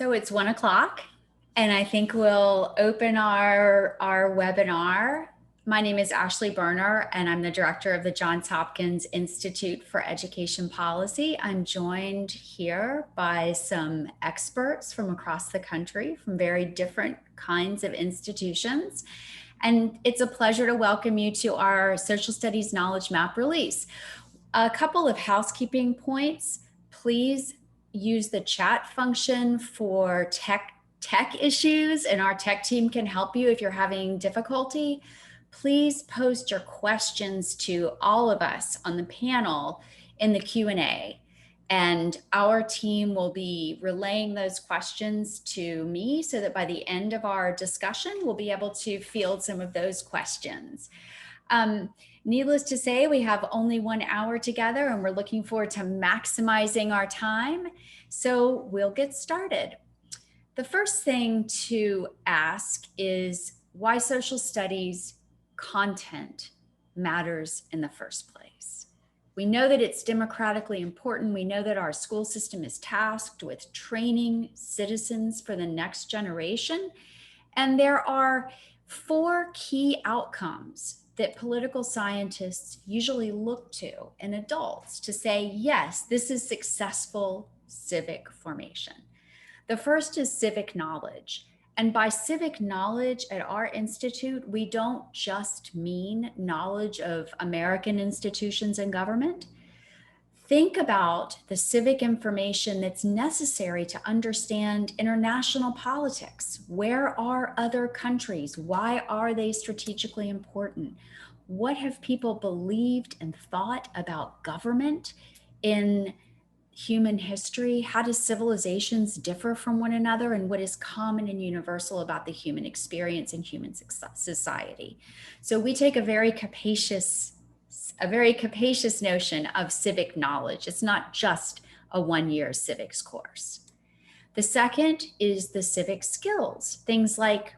So it's 1 o'clock, and I think we'll open our webinar. My name is Ashley Berner, and I'm the director of the Johns Hopkins Institute for Education Policy. I'm joined here by some experts from across the country, from very different kinds of institutions. And it's a pleasure to welcome you to our Social Studies Knowledge Map release. A couple of housekeeping points. Please use the chat function for tech issues, and our tech team can help you if you're having difficulty. Please post your questions to all of us on the panel in the Q&A, and our team will be relaying those questions to me so that by the end of our discussion, we'll be able to field some of those questions. Needless to say, we have only 1 hour together, and we're looking forward to maximizing our time. So we'll get started. The first thing to ask is why social studies content matters in the first place. We know that it's democratically important. We know that our school system is tasked with training citizens for the next generation. And there are 4 key outcomes that political scientists usually look to in adults to say, yes, this is successful civic formation. The first is civic knowledge. And by civic knowledge at our institute, we don't just mean knowledge of American institutions and government. Think about the civic information that's necessary to understand international politics. Where are other countries? Why are they strategically important? What have people believed and thought about government in human history? How do civilizations differ from one another? And what is common and universal about the human experience and human society? So we take a very capacious notion of civic knowledge. It's not just a 1-year civics course. The second is the civic skills, things like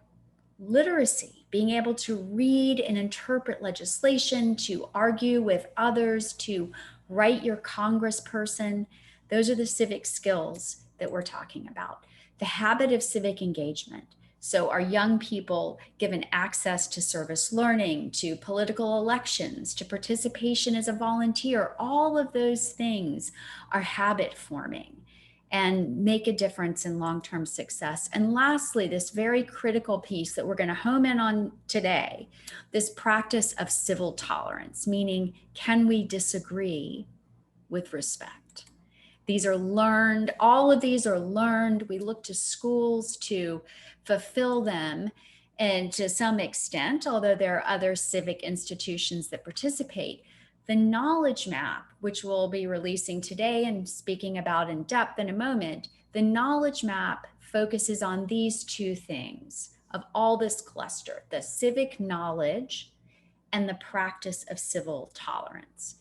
literacy, being able to read and interpret legislation, to argue with others, to write your congressperson. Those are the civic skills that we're talking about. The habit of civic engagement. So are young people given access to service learning, to political elections, to participation as a volunteer? All of those things are habit forming and make a difference in long-term success. And lastly, this very critical piece that we're going to home in on today, this practice of civil tolerance, meaning can we disagree with respect? These are learned, all of these are learned. We look to schools to fulfill them, and to some extent, although there are other civic institutions that participate. The knowledge map, which we'll be releasing today and speaking about in depth in a moment, the knowledge map focuses on these 2 things of all this cluster, the civic knowledge and the practice of civil tolerance.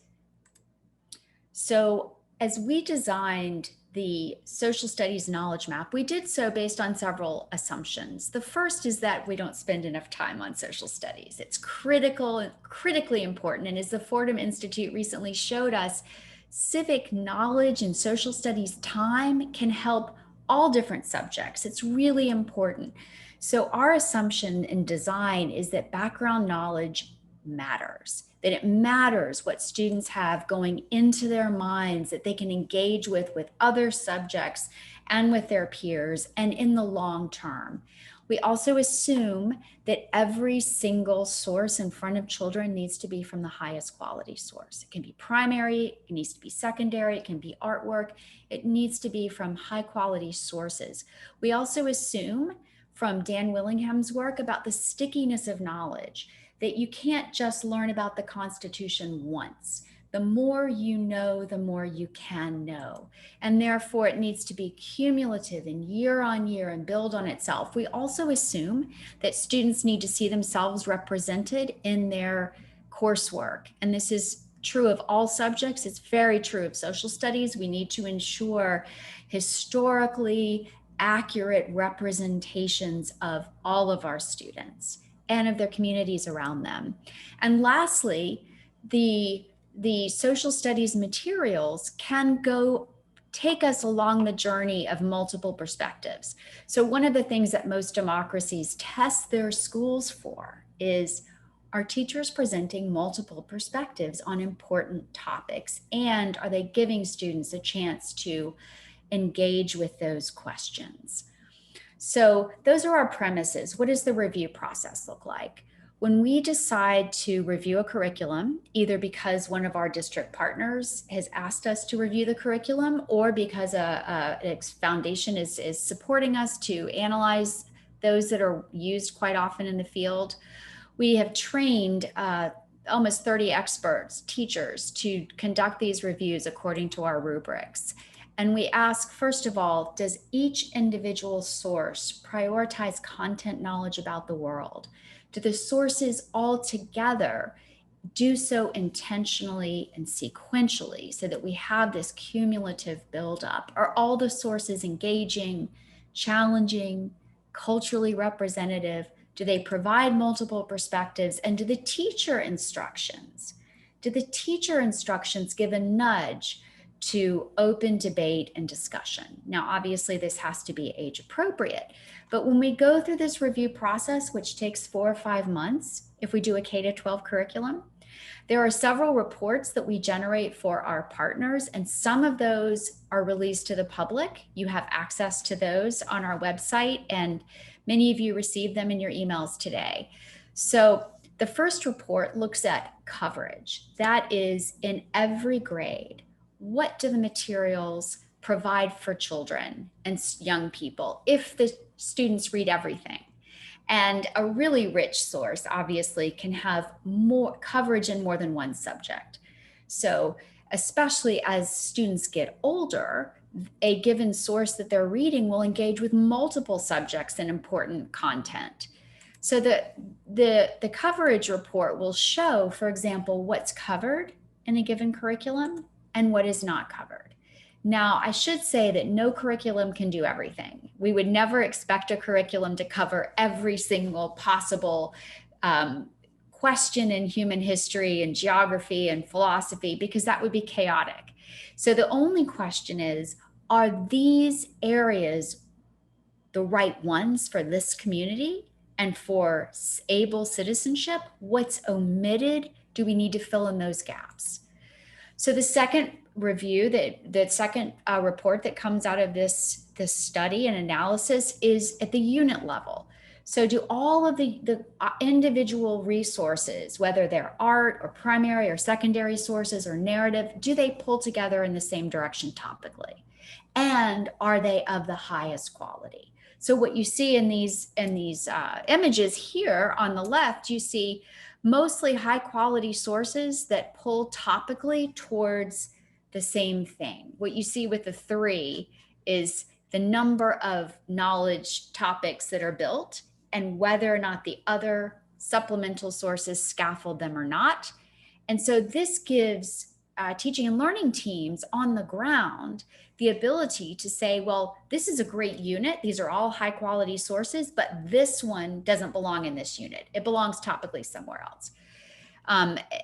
So as we designed the social studies knowledge map, we did so based on several assumptions. The first is that we don't spend enough time on social studies. It's critically important. And as the Fordham Institute recently showed us, civic knowledge and social studies time can help all different subjects. It's really important. So our assumption in design is that background knowledge matters, that it matters what students have going into their minds, that they can engage with other subjects and with their peers and in the long term. We also assume that every single source in front of children needs to be from the highest quality source. It can be primary, it needs to be secondary, it can be artwork, it needs to be from high quality sources. We also assume from Dan Willingham's work about the stickiness of knowledge, that you can't just learn about the Constitution once. The more you know, the more you can know. And therefore it needs to be cumulative and year on year and build on itself. We also assume that students need to see themselves represented in their coursework. And this is true of all subjects. It's very true of social studies. We need to ensure historically accurate representations of all of our students and of their communities around them. And lastly, the social studies materials can go take us along the journey of multiple perspectives. So one of the things that most democracies test their schools for is, are teachers presenting multiple perspectives on important topics? And are they giving students a chance to engage with those questions? So those are our premises. What does the review process look like? When we decide to review a curriculum, either because one of our district partners has asked us to review the curriculum or because a foundation is supporting us to analyze those that are used quite often in the field, we have trained almost 30 experts, teachers, to conduct these reviews according to our rubrics. And we ask, first of all, does each individual source prioritize content knowledge about the world? Do the sources all together do so intentionally and sequentially so that we have this cumulative buildup? Are all the sources engaging, challenging, culturally representative? Do they provide multiple perspectives? And do the teacher instructions give a nudge to open debate and discussion? Now, obviously, this has to be age appropriate, but when we go through this review process, which takes 4 or 5 months, if we do a K-12 curriculum, there are several reports that we generate for our partners, and some of those are released to the public. You have access to those on our website, and many of you received them in your emails today. So the first report looks at coverage. That is, in every grade, what do the materials provide for children and young people if the students read everything? And a really rich source, obviously, can have more coverage in more than one subject. So especially as students get older, a given source that they're reading will engage with multiple subjects and important content. So the coverage report will show, for example, what's covered in a given curriculum and what is not covered. Now, I should say that no curriculum can do everything. We would never expect a curriculum to cover every single possible question in human history and geography and philosophy, because that would be chaotic. So the only question is, are these areas the right ones for this community and for able citizenship? What's omitted? Do we need to fill in those gaps? So the second review, the second report that comes out of this study and analysis is at the unit level. So do all of the individual resources, whether they're art or primary or secondary sources or narrative, do they pull together in the same direction topically? And are they of the highest quality? So what you see in these images here on the left, you see mostly high quality sources that pull topically towards the same thing. What you see with the 3 is the number of knowledge topics that are built and whether or not the other supplemental sources scaffold them or not. And so this gives teaching and learning teams on the ground the ability to say, well, this is a great unit. These are all high quality sources, but this one doesn't belong in this unit. It belongs topically somewhere else.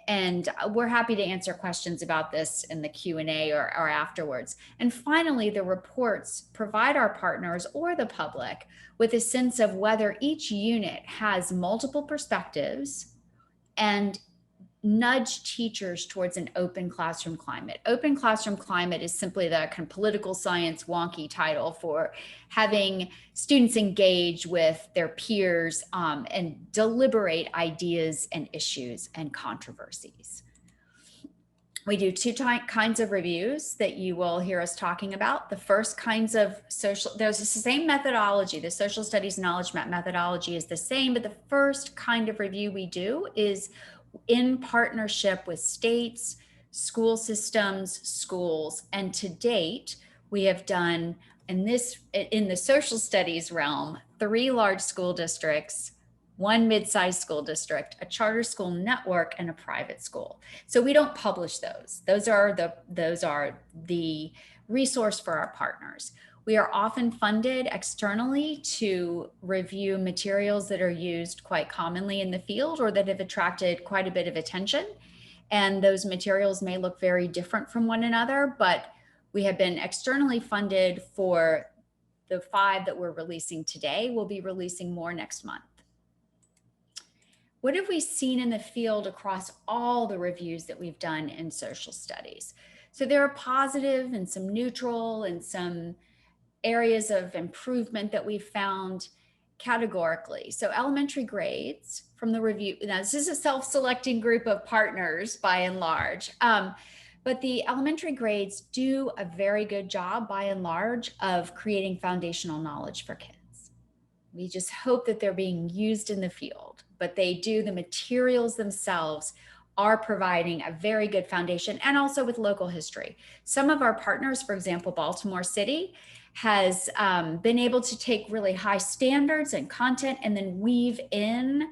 And we're happy to answer questions about this in the Q&A or afterwards. And finally, the reports provide our partners or the public with a sense of whether each unit has multiple perspectives and nudge teachers towards an open classroom climate. Open classroom climate is simply the kind of political science wonky title for having students engage with their peers and deliberate ideas and issues and controversies. We do 2 kinds of reviews that you will hear us talking about. The first kinds of there's the same methodology. The social studies knowledge map methodology is the same, but the first kind of review we do is in partnership with states, school systems, schools. And to date, we have done in the social studies realm, 3 large school districts, 1 mid-sized school district, a charter school network, and a private school. So we don't publish those. Those are the resource for our partners. We are often funded externally to review materials that are used quite commonly in the field or that have attracted quite a bit of attention. And those materials may look very different from one another, but We have been externally funded for the 5 that we're releasing today. We'll be releasing more next month. What have we seen in the field across all the reviews that we've done in social studies? So there are positive and some neutral and some areas of improvement that we've found categorically. So elementary grades from the review, now this is a self-selecting group of partners by and large, but the elementary grades do a very good job by and large of creating foundational knowledge for kids. We just hope that they're being used in the field, but they do, the materials themselves are providing a very good foundation, and also with local history. Some of our partners, for example, Baltimore City, has been able to take really high standards and content and then weave in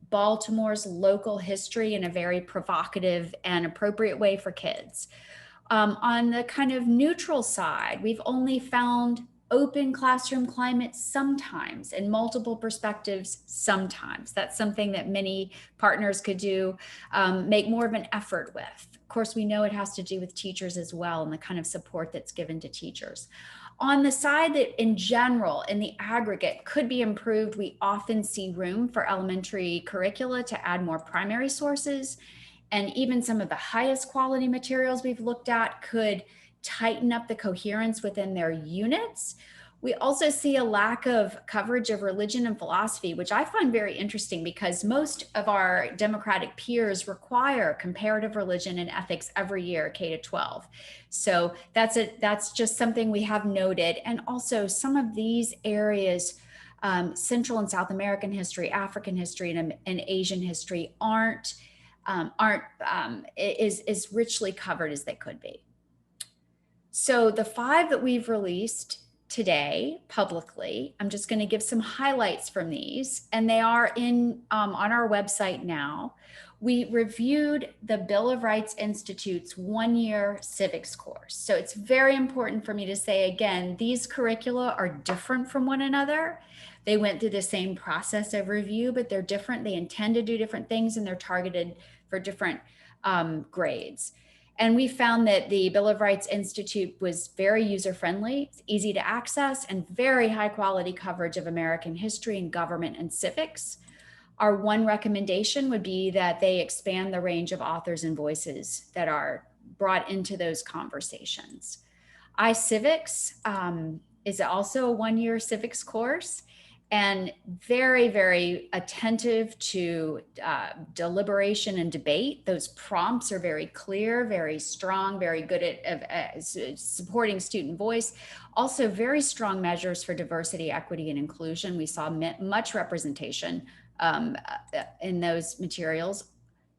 Baltimore's local history in a very provocative and appropriate way for kids. On the kind of neutral side, we've only found open classroom climate sometimes and multiple perspectives sometimes. That's something that many partners could do, make more of an effort with. Of course, we know it has to do with teachers as well and the kind of support that's given to teachers. On the side that in general, in the aggregate, could be improved, we often see room for elementary curricula to add more primary sources. And even some of the highest quality materials we've looked at could tighten up the coherence within their units. We also see a lack of coverage of religion and philosophy, which I find very interesting because most of our democratic peers require comparative religion and ethics every year, K to 12. So that's just something we have noted. And also some of these areas, Central and South American history, African history, and Asian history aren't as richly covered as they could be. So the 5 that we've released today publicly, I'm just going to give some highlights from these, and they are in on our website now. We reviewed the Bill of Rights Institute's 1-year civics course. So it's very important for me to say again, these curricula are different from one another. They went through the same process of review, but they're different. They intend to do different things, and they're targeted for different grades. And we found that the Bill of Rights Institute was very user-friendly, easy to access, and very high quality coverage of American history and government and civics. Our one recommendation would be that they expand the range of authors and voices that are brought into those conversations. iCivics is also a 1-year civics course, and very, very attentive to deliberation and debate. Those prompts are very clear, very strong, very good at supporting student voice. Also very strong measures for diversity, equity, and inclusion. We saw much representation in those materials.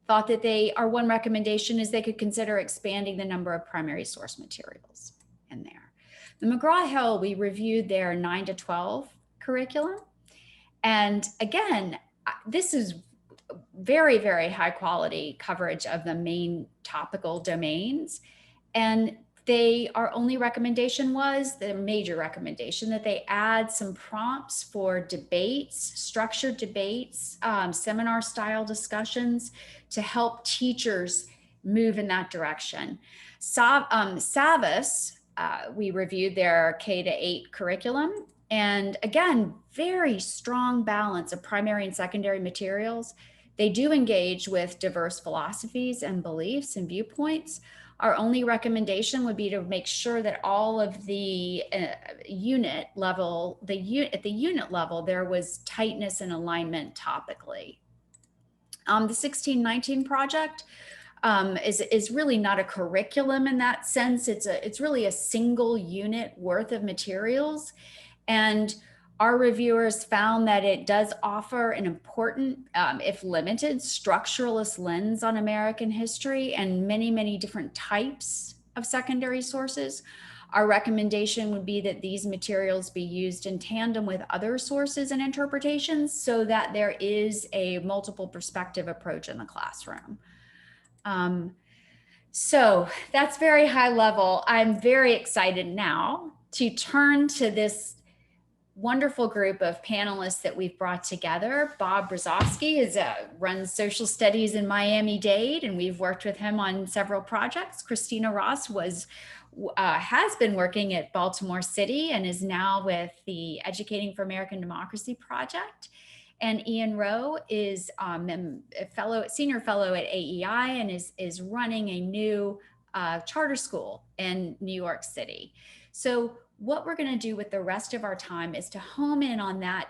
Thought that our one recommendation is they could consider expanding the number of primary source materials in there. The McGraw-Hill, we reviewed their 9 to 12 curriculum. And again, this is very, very high quality coverage of the main topical domains. And our only recommendation was, the major recommendation, that they add some prompts for debates, structured debates, seminar style discussions to help teachers move in that direction. Savas, we reviewed their K to 8 curriculum. And again, very strong balance of primary and secondary materials. They do engage with diverse philosophies and beliefs and viewpoints. Our only recommendation would be to make sure that all of the unit level, at the unit level, there was tightness and alignment topically. The 1619 project is really not a curriculum in that sense. It's really a single unit worth of materials. And our reviewers found that it does offer an important, if limited, structuralist lens on American history and many, many different types of secondary sources. Our recommendation would be that these materials be used in tandem with other sources and interpretations so that there is a multiple perspective approach in the classroom. So that's very high level. I'm very excited now to turn to this wonderful group of panelists that we've brought together. Bob Brzozowski runs social studies in Miami-Dade, and we've worked with him on several projects. Christina Ross has been working at Baltimore City and is now with the Educating for American Democracy Project. And Ian Rowe is senior fellow at AEI and is running a new charter school in New York City. So what we're going to do with the rest of our time is to home in on that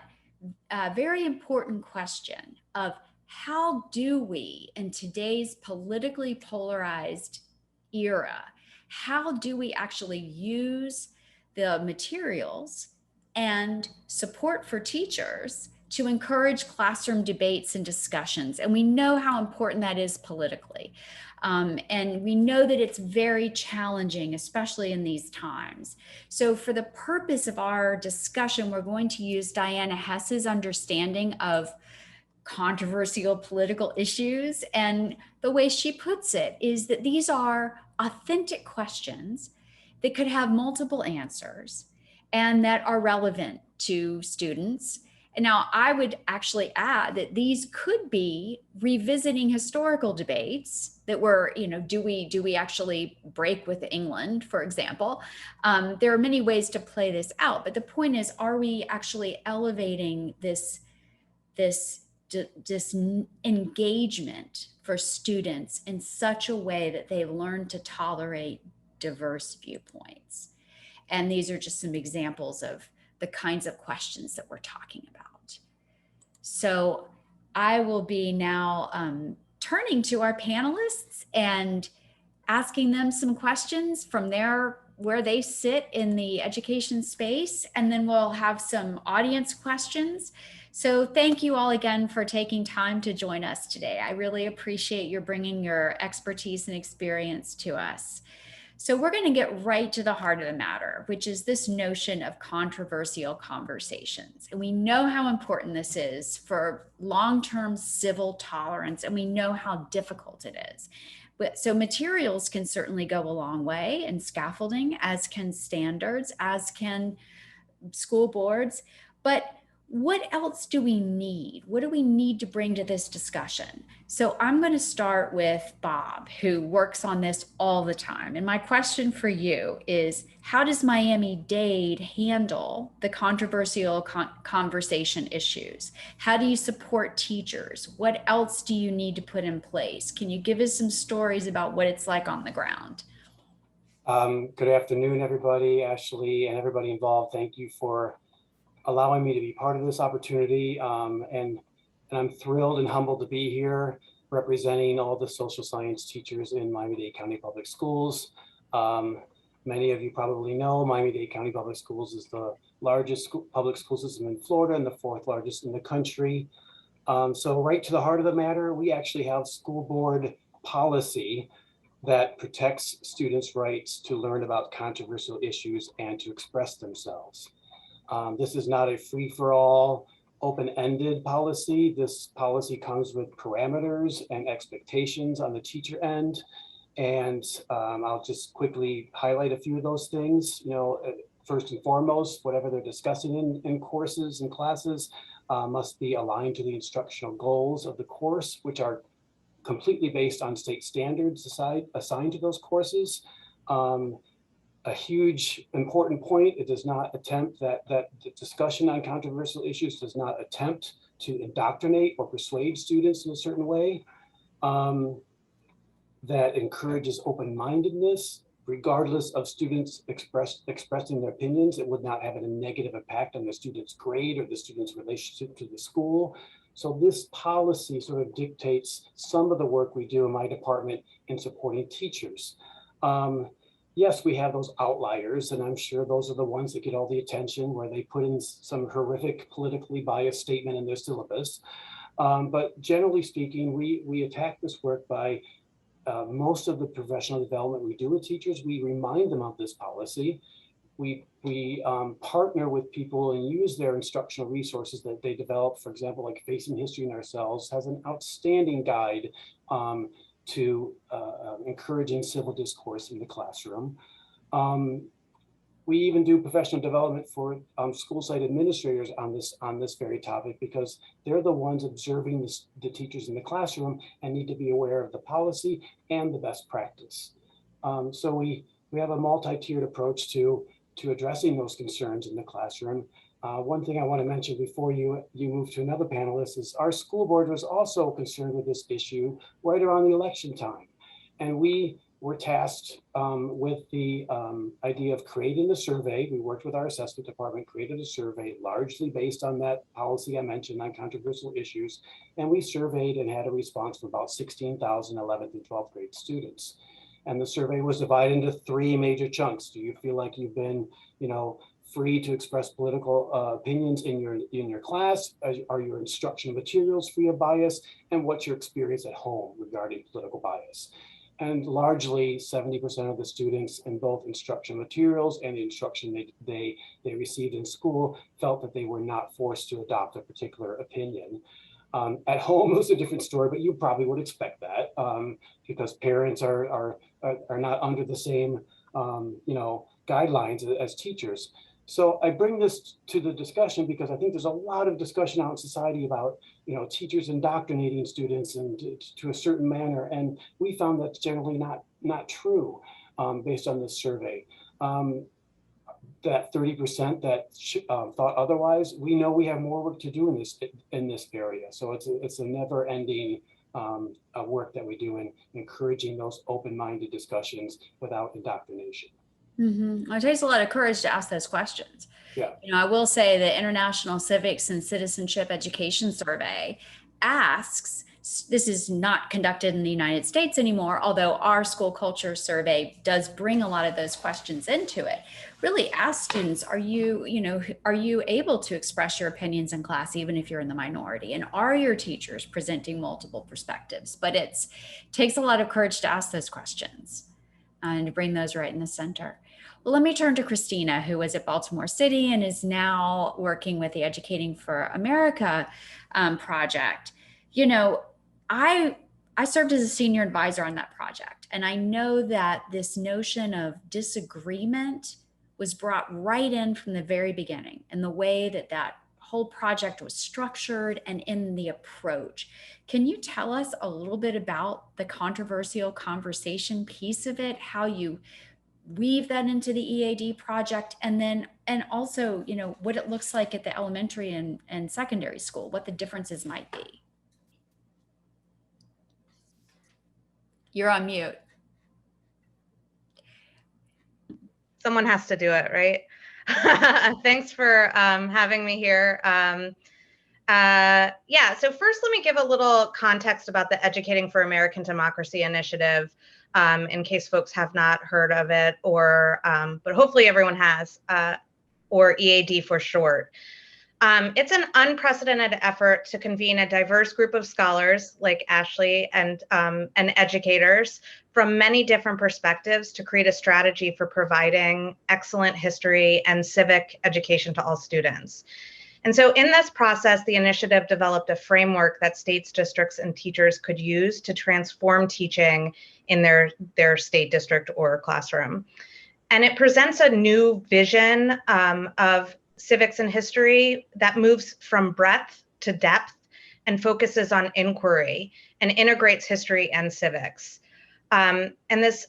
very important question of how do we, in today's politically polarized era, how do we actually use the materials and support for teachers to encourage classroom debates and discussions? And we know how important that is politically. And we know that it's very challenging, especially in these times. So for the purpose of our discussion, we're going to use Diana Hess's understanding of controversial political issues. And the way she puts it is that these are authentic questions that could have multiple answers and that are relevant to students. And now I would actually add that these could be revisiting historical debates that were, do we actually break with England, for example? There are many ways to play this out, but the point is, are we actually elevating this engagement for students in such a way that they learn to tolerate diverse viewpoints? And these are just some examples of the kinds of questions that we're talking about. So I will be now turning to our panelists and asking them some questions from where they sit in the education space, and then we'll have some audience questions. So thank you all again for taking time to join us today. I really appreciate your bringing your expertise and experience to us. So we're going to get right to the heart of the matter, which is this notion of controversial conversations. And we know how important this is for long-term civil tolerance, and we know how difficult it is. So materials can certainly go a long way in scaffolding, as can standards, as can school boards. But what else do we need? What do we need to bring to this discussion? So I'm going to start with Bob, who works on this all the time. And my question for you is, how does Miami-Dade handle the controversial conversation issues? How do you support teachers? What else do you need to put in place? Can you give us some stories about what it's like on the ground? Good afternoon, everybody. Ashley and everybody involved, thank you for allowing me to be part of this opportunity. And I'm thrilled and humbled to be here representing all the social science teachers in Miami-Dade County Public Schools. Many of you probably know Miami-Dade County Public Schools is the largest public school system in Florida and the fourth largest in the country. So right to the heart of the matter, we actually have school board policy that protects students' rights to learn about controversial issues and to express themselves. This is not a free-for-all, open-ended policy. This policy comes with parameters and expectations on the teacher end. And I'll just quickly highlight a few of those things. First and foremost, whatever they're discussing in courses and classes must be aligned to the instructional goals of the course, which are completely based on state standards assigned to those courses. A huge important point, it does not attempt that the discussion on controversial issues does not attempt to indoctrinate or persuade students in a certain way. That encourages open-mindedness, regardless of students expressing their opinions. It would not have a negative impact on the student's grade or the student's relationship to the school. So this policy sort of dictates some of the work we do in my department in supporting teachers. Yes, we have those outliers, and I'm sure those are the ones that get all the attention, where they put in some horrific politically biased statement in their syllabus. But generally speaking, we attack this work by most of the professional development we do with teachers. We remind them of this policy. We partner with people and use their instructional resources that they develop. For example, like Facing History in Ourselves has an outstanding guide to encouraging civil discourse in the classroom. We even do professional development for school site administrators on this very topic, because they're the ones observing the teachers in the classroom and need to be aware of the policy and the best practice. So we have a multi-tiered approach to addressing those concerns in the classroom. One thing I want to mention before you move to another panelist is our school board was also concerned with this issue right around the election time. And we were tasked with the idea of creating the survey. We worked with our assessment department, created a survey largely based on that policy I mentioned on controversial issues. And we surveyed and had a response from about 16,000 11th and 12th grade students. And the survey was divided into 3 major chunks. Do you feel like you've been, free to express political opinions in your class? Are your instructional materials free of bias? And what's your experience at home regarding political bias? And largely 70% of the students in both instructional materials and the instruction they received in school felt that they were not forced to adopt a particular opinion. At home, it was a different story, but you probably would expect that because parents are not under the same guidelines as teachers. So I bring this to the discussion because I think there's a lot of discussion out in society about teachers indoctrinating students and to a certain manner, and we found that's generally not true based on this survey. That 30% that thought otherwise, we know we have more work to do in this area. So it's a never-ending work that we do in encouraging those open-minded discussions without indoctrination. Mm-hmm. It takes a lot of courage to ask those questions. Yeah. I will say the International Civics and Citizenship Education Survey asks, this is not conducted in the United States anymore, although our school culture survey does bring a lot of those questions into it. Really ask students, are you able to express your opinions in class, even if you're in the minority? And are your teachers presenting multiple perspectives? But it takes a lot of courage to ask those questions and to bring those right in the center. Well, let me turn to Christina, who was at Baltimore City and is now working with the Educating for America project. I served as a senior advisor on that project, and I know that this notion of disagreement was brought right in from the very beginning, and the way that whole project was structured and in the approach. Can you tell us a little bit about the controversial conversation piece of it, how you weave that into the EAD project, and also, what it looks like at the elementary and secondary school, what the differences might be? You're on mute. Someone has to do it, right? Thanks for having me here. So first, let me give a little context about the Educating for American Democracy initiative, in case folks have not heard of it, but hopefully everyone has, or EAD for short. It's an unprecedented effort to convene a diverse group of scholars like Ashley and educators from many different perspectives to create a strategy for providing excellent history and civic education to all students. And so in this process, the initiative developed a framework that states, districts, and teachers could use to transform teaching in their state district or classroom. And it presents a new vision of civics and history that moves from breadth to depth and focuses on inquiry and integrates history and civics. And this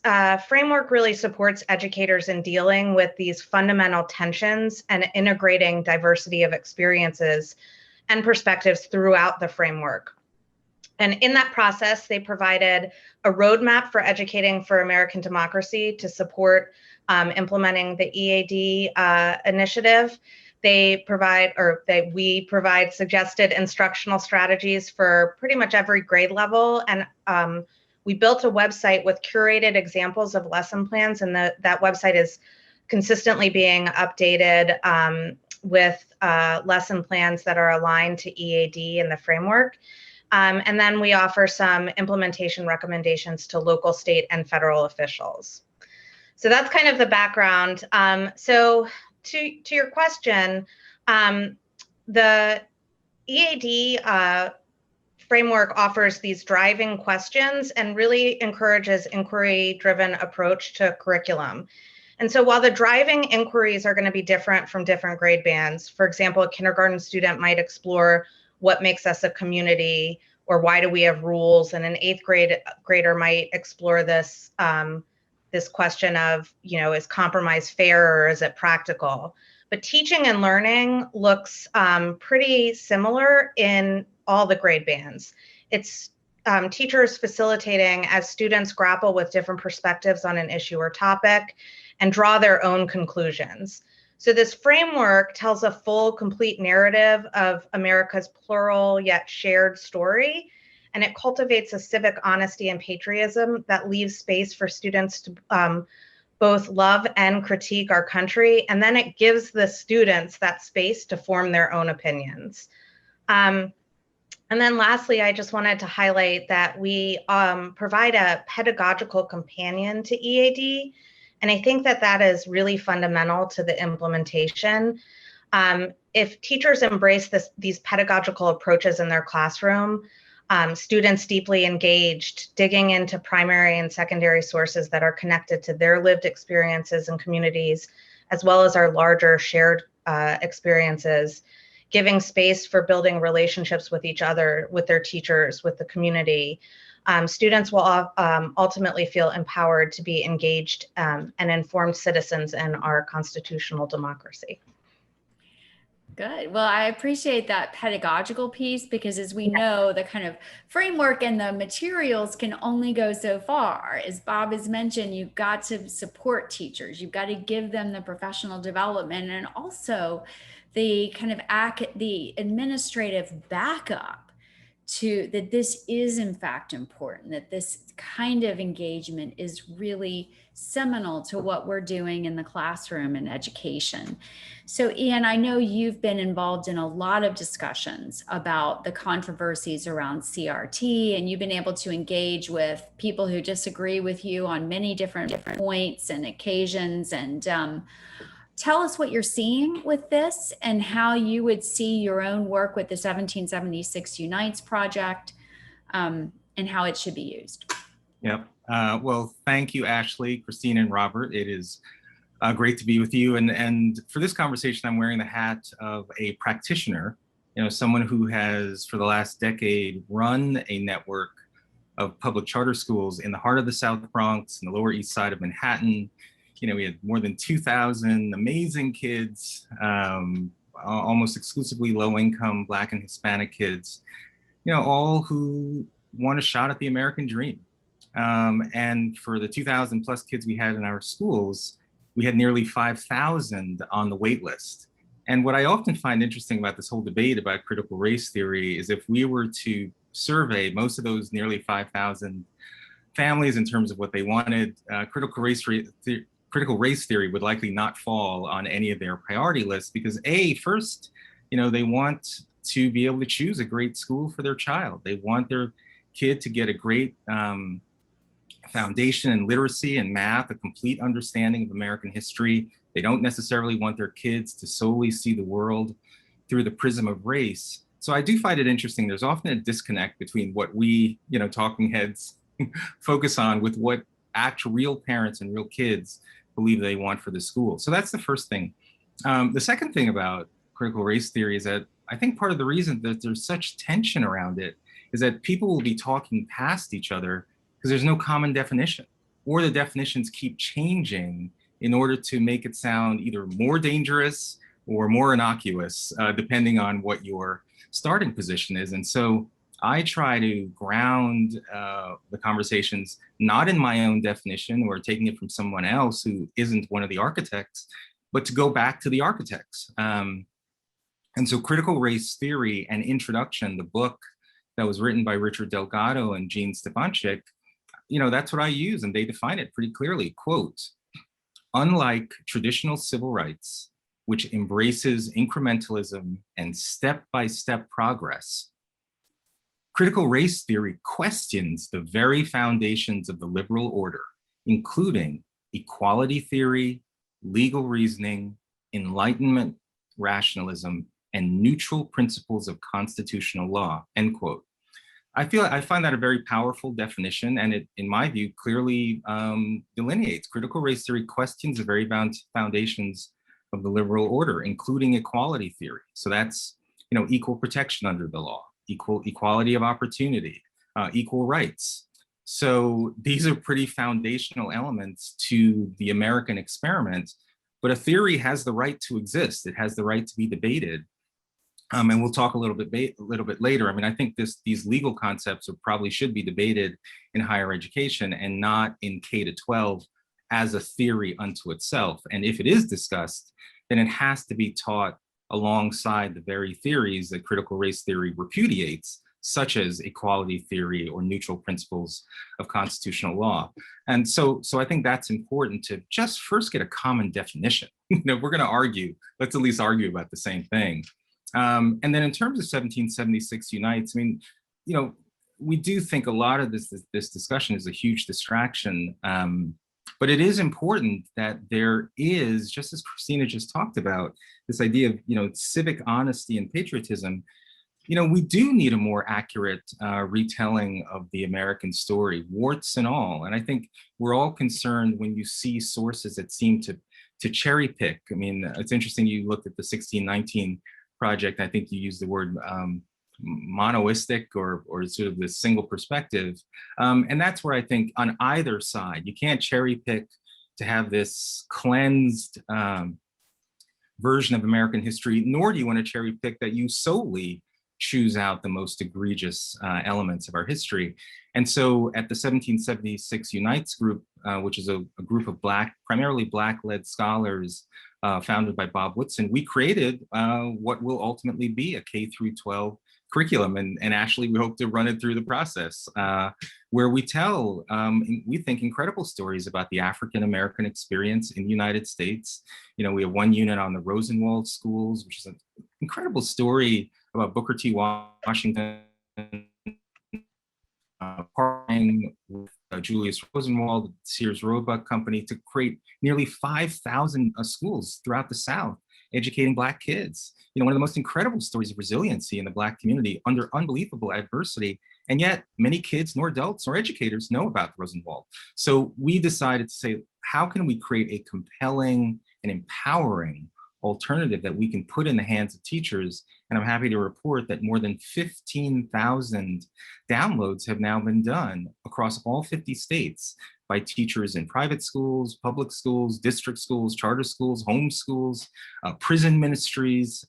framework really supports educators in dealing with these fundamental tensions and integrating diversity of experiences and perspectives throughout the framework. And in that process, they provided a roadmap for Educating for American Democracy to support implementing the EAD initiative. We provide suggested instructional strategies for pretty much every grade level. And we built a website with curated examples of lesson plans, and that website is consistently being updated with lesson plans that are aligned to EAD and the framework. And then we offer some implementation recommendations to local, state, and federal officials. So that's kind of the background. So to your question, the EAD framework offers these driving questions and really encourages inquiry-driven approach to curriculum. And so while the driving inquiries are going to be different from different grade bands, for example, a kindergarten student might explore what makes us a community or why do we have rules, and an grader might explore this this question of, is compromise fair or is it practical? But teaching and learning looks pretty similar in all the grade bands. It's teachers facilitating as students grapple with different perspectives on an issue or topic and draw their own conclusions. So this framework tells a full, complete narrative of America's plural yet shared story, and it cultivates a civic honesty and patriotism that leaves space for students to both love and critique our country, and then it gives the students that space to form their own opinions. And then lastly, I just wanted to highlight that we provide a pedagogical companion to EAD, and I think that that is really fundamental to the implementation. If teachers embrace these pedagogical approaches in their classroom, students deeply engaged, digging into primary and secondary sources that are connected to their lived experiences and communities, as well as our larger shared experiences, giving space for building relationships with each other, with their teachers, with the community. Students will ultimately feel empowered to be engaged and informed citizens in our constitutional democracy. Good. Well, I appreciate that pedagogical piece, because as we know, the kind of framework and the materials can only go so far. As Bob has mentioned, you've got to support teachers. You've got to give them the professional development and also the kind of the administrative backup to that this is in fact important, that this kind of engagement is really seminal to what we're doing in the classroom and education. So Ian, I know you've been involved in a lot of discussions about the controversies around CRT, and you've been able to engage with people who disagree with you on many different points and occasions. And tell us what you're seeing with this and how you would see your own work with the 1776 Unites project and how it should be used. Yep. Well, thank you, Ashley, Christine, and Robert. It is great to be with you. And for this conversation, I'm wearing the hat of a practitioner, someone who has, for the last decade, run a network of public charter schools in the heart of the South Bronx and the Lower East Side of Manhattan. We had more than 2,000 amazing kids, almost exclusively low-income Black and Hispanic kids, all who want a shot at the American dream. And for the 2,000 plus kids we had in our schools, we had nearly 5,000 on the wait list. And what I often find interesting about this whole debate about critical race theory is if we were to survey most of those nearly 5,000 families in terms of what they wanted, critical race theory would likely not fall on any of their priority lists because first, they want to be able to choose a great school for their child. They want their kid to get a great foundation in literacy and math, a complete understanding of American history. They don't necessarily want their kids to solely see the world through the prism of race. So I do find it interesting. There's often a disconnect between what we, talking heads focus on with what actual real parents and real kids believe they want for the school. So that's the first thing. The second thing about critical race theory is that I think part of the reason that there's such tension around it is that people will be talking past each other because there's no common definition, or the definitions keep changing in order to make it sound either more dangerous or more innocuous, depending on what your starting position is. And so I try to ground the conversations not in my own definition or taking it from someone else who isn't one of the architects, but to go back to the architects. And so Critical Race Theory and Introduction, the book that was written by Richard Delgado and Jean Stefanchik, that's what I use, and they define it pretty clearly. Quote, unlike traditional civil rights, which embraces incrementalism and step-by-step progress, critical race theory questions the very foundations of the liberal order, including equality theory, legal reasoning, Enlightenment rationalism, and neutral principles of constitutional law, end quote. I find that a very powerful definition, and it, in my view, clearly delineates critical race theory questions the very foundations of the liberal order, including equality theory. So that's, you know, equal protection under the law, equality of opportunity, equal rights. So these are pretty foundational elements to the American experiment. But a theory has the right to exist. It has the right to be debated. And we'll talk a little bit later. I mean, I think these legal concepts probably should be debated in higher education and not in K to 12 as a theory unto itself. And if it is discussed, then it has to be taught alongside the very theories that critical race theory repudiates, such as equality theory or neutral principles of constitutional law. And so I think that's important to just first get a common definition. You know, we're going to argue, let's at least argue about the same thing. And then in terms of 1776 Unites, I mean, you know, we do think a lot of this discussion is a huge distraction, but it is important that there is, just as Christina just talked about, this idea of, you know, civic honesty and patriotism. You know, we do need a more accurate retelling of the American story, warts and all. And I think we're all concerned when you see sources that seem to cherry pick. I mean, it's interesting you looked at the 1619 project. I think you used the word monoistic or sort of the single perspective. And that's where I think on either side, you can't cherry pick to have this cleansed version of American history, nor do you want to cherry pick that you solely choose out the most egregious elements of our history. And so at the 1776 Unites group, which is a group of primarily Black-led scholars founded by Bob Woodson, we created what will ultimately be a K through 12 curriculum. And Ashley, we hope to run it through the process where we tell, we think, incredible stories about the African-American experience in the United States. You know, we have one unit on the Rosenwald schools, which is an incredible story about Booker T. Washington partnering with Julius Rosenwald, the Sears Roebuck Company, to create nearly 5,000 schools throughout the South, educating Black kids. You know, one of the most incredible stories of resiliency in the Black community under unbelievable adversity. And yet many kids, nor adults, nor educators know about Rosenwald. So we decided to say, how can we create a compelling and empowering alternative that we can put in the hands of teachers? And I'm happy to report that more than 15,000 downloads have now been done across all 50 states by teachers in private schools, public schools, district schools, charter schools, home schools, prison ministries.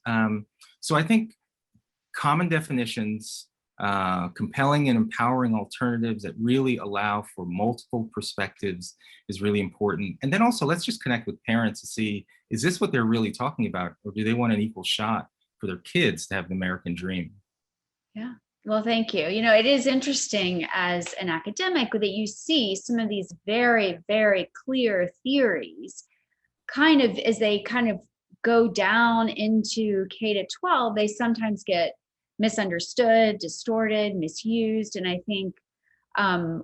So I think common definitions, compelling and empowering alternatives that really allow for multiple perspectives is really important. And then also, let's just connect with parents to see, is this what they're really talking about? Or do they want an equal shot for their kids to have the American dream? Yeah. Well, thank you. You know, it is interesting as an academic that you see some of these very, very clear theories kind of as they kind of go down into K to 12, they sometimes get misunderstood, distorted, misused. And I think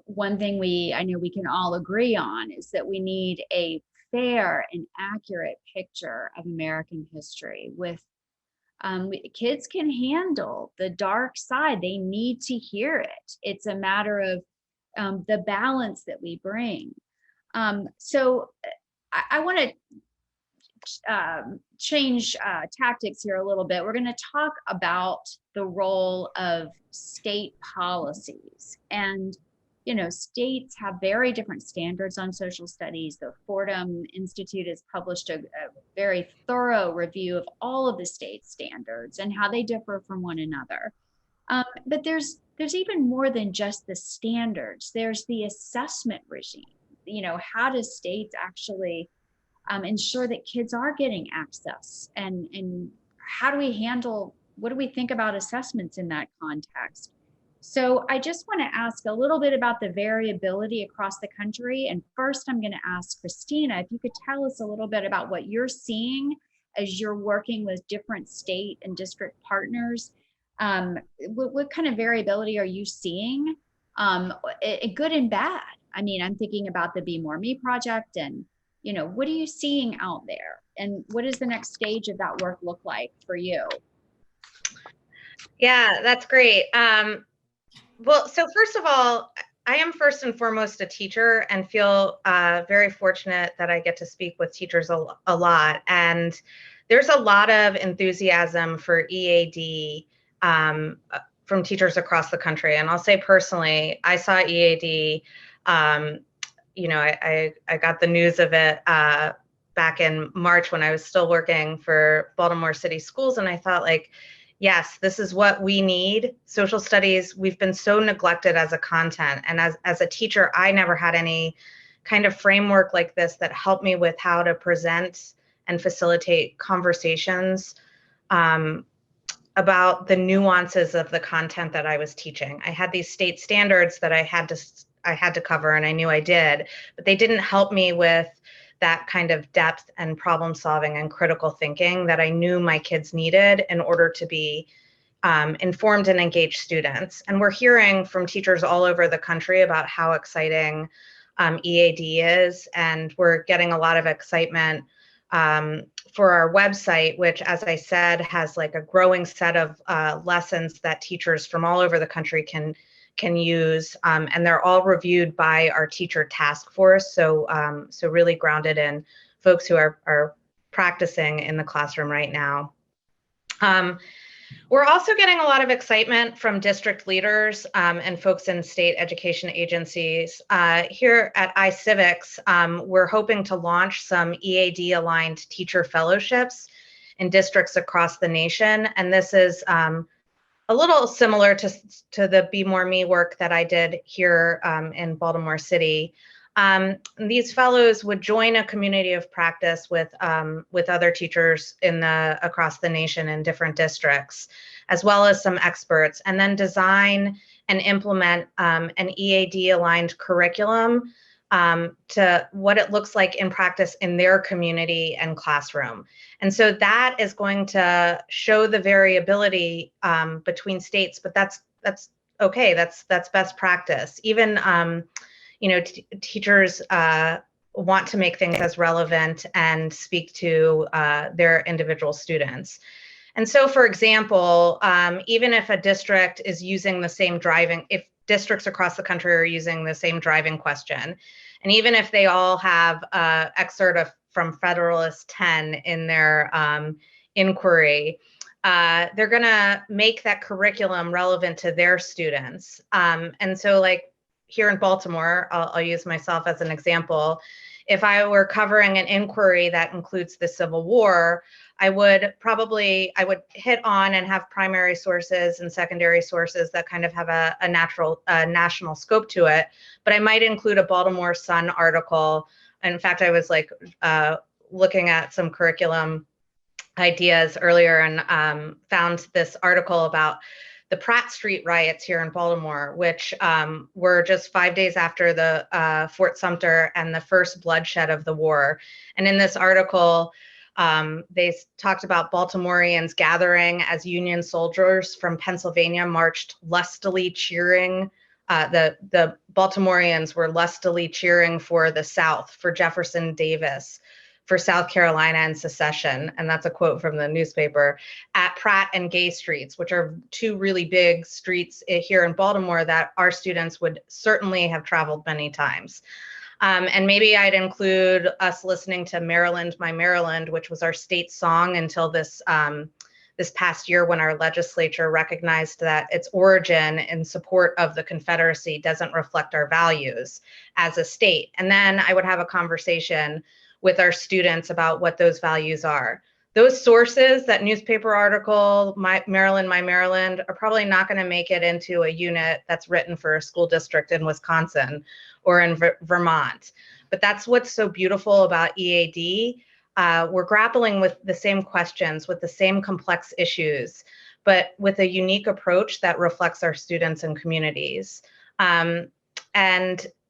one thing I know we can all agree on is that we need a fair and accurate picture of American history with kids can handle the dark side. They need to hear it. It's a matter of the balance that we bring. So I want to change tactics here a little bit. We're going to talk about the role of state policies. And, you know, states have very different standards on social studies. The Fordham Institute has published a very thorough review of all of the state standards and how they differ from one another. But there's even more than just the standards. There's the assessment regime. You know, how do states actually ensure that kids are getting access, and how do we handle, what do we think about assessments in that context? So I just want to ask a little bit about the variability across the country. And first, I'm going to ask Christina, if you could tell us a little bit about what you're seeing as you're working with different state and district partners. What kind of variability are you seeing, good and bad? I mean, I'm thinking about the Be More Me project, and you know, what are you seeing out there? And what does the next stage of that work look like for you? Yeah, that's great. Well, so first of all, I am first and foremost a teacher and feel very fortunate that I get to speak with teachers a lot. And there's a lot of enthusiasm for EAD from teachers across the country. And I'll say personally, I saw EAD, I got the news of it back in March when I was still working for Baltimore City Schools. And I thought, like, yes, this is what we need. Social studies, we've been so neglected as a content. And as a teacher, I never had any kind of framework like this that helped me with how to present and facilitate conversations about the nuances of the content that I was teaching. I had these state standards that I had to cover, and I knew I did, but they didn't help me with that kind of depth and problem solving and critical thinking that I knew my kids needed in order to be informed and engaged students. And we're hearing from teachers all over the country about how exciting EAD is, and we're getting a lot of excitement for our website, which, as I said, has like a growing set of lessons that teachers from all over the country can use, and they're all reviewed by our teacher task force. So really grounded in folks who are practicing in the classroom right now. We're also getting a lot of excitement from district leaders and folks in state education agencies. Here at iCivics, we're hoping to launch some EAD-aligned teacher fellowships in districts across the nation. And this is a little similar to the Be More Me work that I did here in Baltimore City. These fellows would join a community of practice with other teachers across the nation in different districts, as well as some experts, and then design and implement an EAD-aligned curriculum to what it looks like in practice in their community and classroom. And so that is going to show the variability between states, but that's okay. That's best practice. Even teachers want to make things as relevant and speak to their individual students. And so, for example, even if a district is using the same if districts across the country are using the same driving question, and even if they all have an excerpt from Federalist 10 in their inquiry, they're going to make that curriculum relevant to their students. And so, like, here in Baltimore, I'll use myself as an example. If I were covering an inquiry that includes the Civil War, I would hit on and have primary sources and secondary sources that kind of have a national scope to it. But I might include a Baltimore Sun article. In fact, I was looking at some curriculum ideas earlier and found this article about the Pratt Street riots here in Baltimore, which were just 5 days after the Fort Sumter and the first bloodshed of the war. And in this article, they talked about Baltimoreans gathering as Union soldiers from Pennsylvania marched lustily cheering. The Baltimoreans were lustily cheering for the South, for Jefferson Davis, for South Carolina and secession. And that's a quote from the newspaper, at Pratt and Gay Streets, which are two really big streets here in Baltimore that our students would certainly have traveled many times. And maybe I'd include us listening to Maryland, My Maryland, which was our state song until this past year when our legislature recognized that its origin in support of the Confederacy doesn't reflect our values as a state. And then I would have a conversation with our students about what those values are. Those sources, that newspaper article, My Maryland, are probably not going to make it into a unit that's written for a school district in Wisconsin or in Vermont. But that's what's so beautiful about EAD. We're grappling with the same questions, with the same complex issues, but with a unique approach that reflects our students and communities. And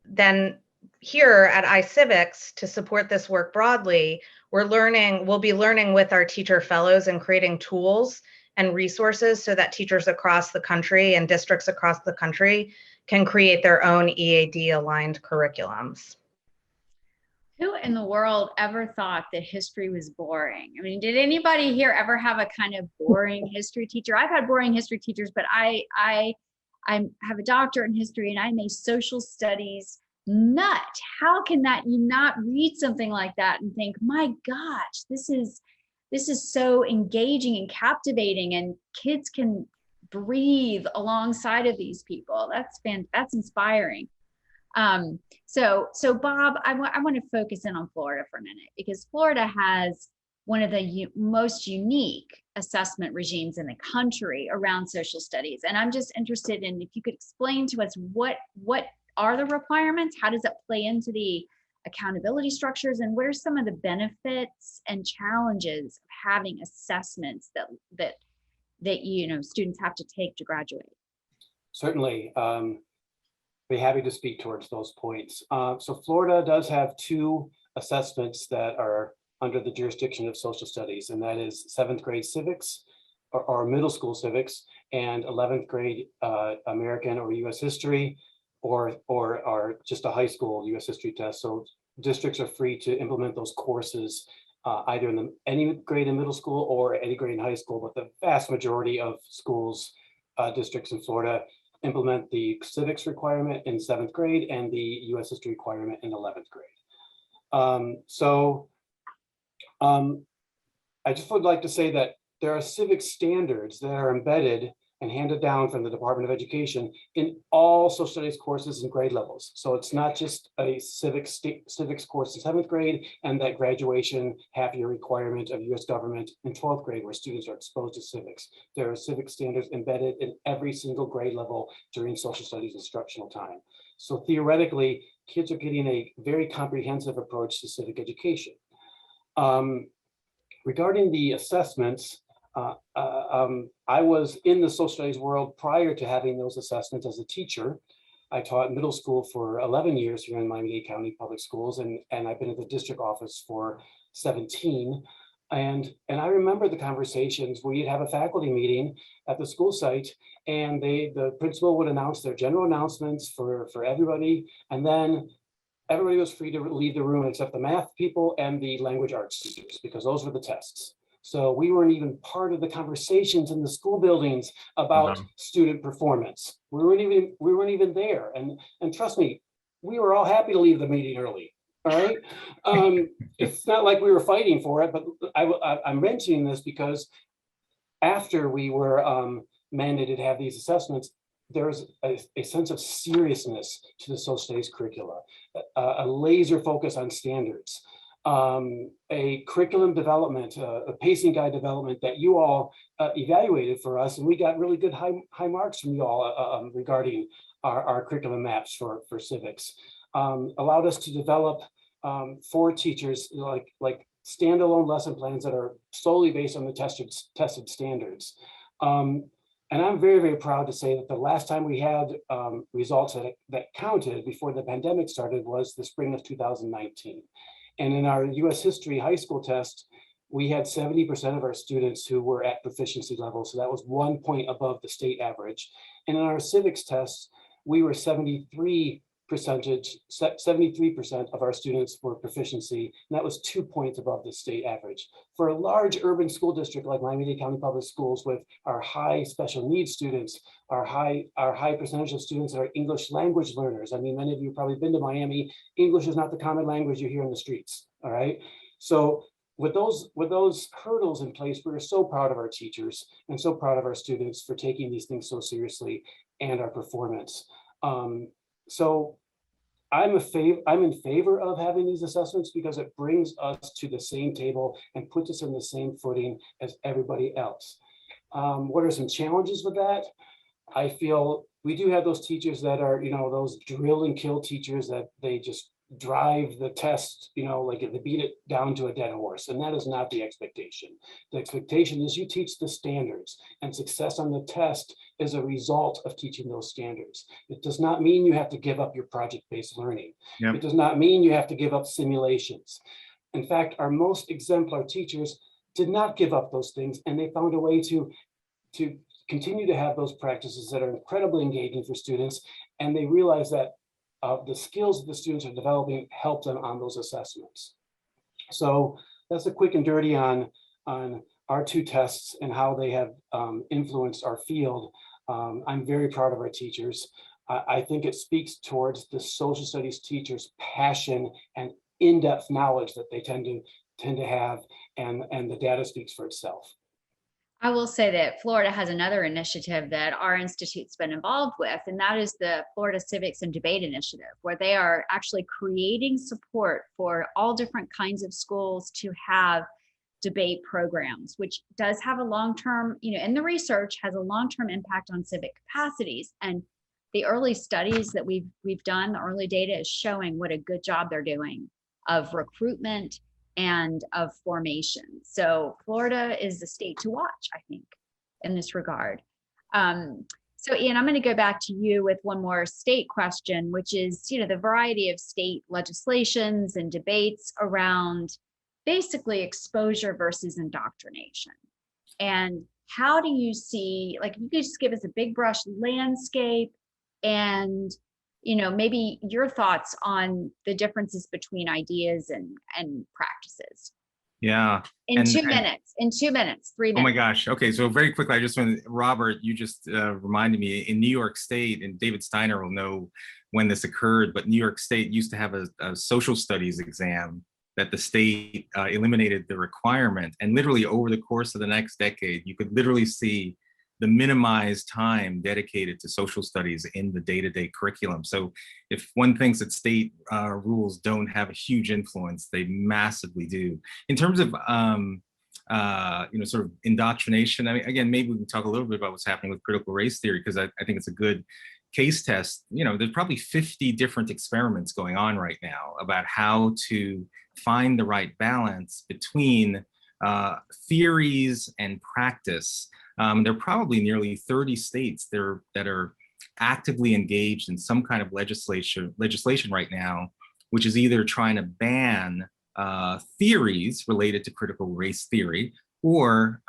then here at iCivics, to support this work broadly, we'll be learning with our teacher fellows and creating tools and resources so that teachers across the country and districts across the country can create their own EAD-aligned curriculums. Who in the world ever thought that history was boring? I mean, did anybody here ever have a kind of boring history teacher? I've had boring history teachers, but I I have a doctorate in history and I'm a social studies nut. How can that you not read something like that and think, my gosh, this is so engaging and captivating, and kids can breathe alongside of these people. That's inspiring. So Bob, I want to focus in on Florida for a minute, because Florida has one of the most unique assessment regimes in the country around social studies. And I'm just interested in if you could explain to us what are the requirements, how does it play into the accountability structures, and what are some of the benefits and challenges of having assessments that students have to take to graduate? Certainly. Be happy to speak towards those points. So Florida does have two assessments that are under the jurisdiction of social studies, and that is 7th grade civics or middle school civics, and 11th grade American or US history, or just a high school US history test. So districts are free to implement those courses either in any grade in middle school or any grade in high school, but the vast majority of schools, districts in Florida implement the civics requirement in 7th grade and the US history requirement in 11th grade. I just would like to say that there are civic standards that are embedded and handed down from the Department of Education in all social studies courses and grade levels. So it's not just a civics course in 7th grade and that graduation half-year requirement of US government in 12th grade where students are exposed to civics. There are civic standards embedded in every single grade level during social studies instructional time. So theoretically, kids are getting a very comprehensive approach to civic education. Regarding the assessments, I was in the social studies world prior to having those assessments as a teacher. I taught middle school for 11 years here in Miami-Dade County Public Schools, and I've been at the district office for 17. And I remember the conversations where you'd have a faculty meeting at the school site, and the principal would announce their general announcements for everybody, and then everybody was free to leave the room except the math people and the language arts teachers, because those were the tests. So we weren't even part of the conversations in the school buildings about student performance. We weren't even there. And trust me, we were all happy to leave the meeting early. All right. It's not like we were fighting for it, but I'm mentioning this because after we were mandated to have these assessments, there's a sense of seriousness to the social studies curricula, a laser focus on standards, a curriculum development, a pacing guide development that you all evaluated for us, and we got really good high marks from you all regarding our curriculum maps for civics. Allowed us to develop for teachers like standalone lesson plans that are solely based on the tested standards. And I'm very, very proud to say that the last time we had results that counted before the pandemic started was the spring of 2019. And in our US history high school test, we had 70% of our students who were at proficiency level. So that was 1 point above the state average. And in our civics tests, we were 73% of our students were proficiency, and that was 2 points above the state average. For a large urban school district like Miami-Dade County Public Schools, with our high special needs students, our high percentage of students that are English language learners. I mean, many of you have probably been to Miami. English is not the common language you hear in the streets. All right. So with those hurdles in place, we are so proud of our teachers and so proud of our students for taking these things so seriously and our performance. So I'm in favor of having these assessments because it brings us to the same table and puts us in the same footing as everybody else. What are some challenges with that? I feel we do have those teachers that are, those drill and kill teachers that they just drive the test, like they beat it down to a dead horse. And that is not the expectation. The expectation is you teach the standards, and success on the test is a result of teaching those standards. It does not mean you have to give up your project-based learning. Yep. It does not mean you have to give up simulations. In fact, our most exemplar teachers did not give up those things, and they found a way to continue to have those practices that are incredibly engaging for students. And they realize that the skills that the students are developing help them on those assessments. So that's a quick and dirty on our two tests and how they have influenced our field. I'm very proud of our teachers. I think it speaks towards the social studies teachers' passion and in-depth knowledge that they tend to have, and the data speaks for itself. I will say that Florida has another initiative that our institute's been involved with, and that is the Florida Civics and Debate Initiative, where they are actually creating support for all different kinds of schools to have debate programs, which does have a long-term, in the research has a long-term impact on civic capacities. And the early studies that we've done, the early data is showing what a good job they're doing of recruitment and of formation. So Florida is the state to watch, I think, in this regard. So Ian, I'm going to go back to you with one more state question, which is, the variety of state legislations and debates around basically exposure versus indoctrination. And how do you see, like, you could just give us a big brush landscape and maybe your thoughts on the differences between ideas and practices. Yeah. In 2 minutes, 3 minutes. Oh my gosh. Okay. So very quickly, I just want to, Robert, you just reminded me, in New York State, and David Steiner will know when this occurred, but New York State used to have a social studies exam that the state eliminated the requirement. And literally over the course of the next decade, you could literally see the minimized time dedicated to social studies in the day-to-day curriculum. So if one thinks that state rules don't have a huge influence, they massively do. In terms of sort of indoctrination, I mean, again, maybe we can talk a little bit about what's happening with critical race theory, because I think it's a good case test. There's probably 50 different experiments going on right now about how to find the right balance between theories and practice. There are probably nearly 30 states that are actively engaged in some kind of legislation right now, which is either trying to ban theories related to critical race theory or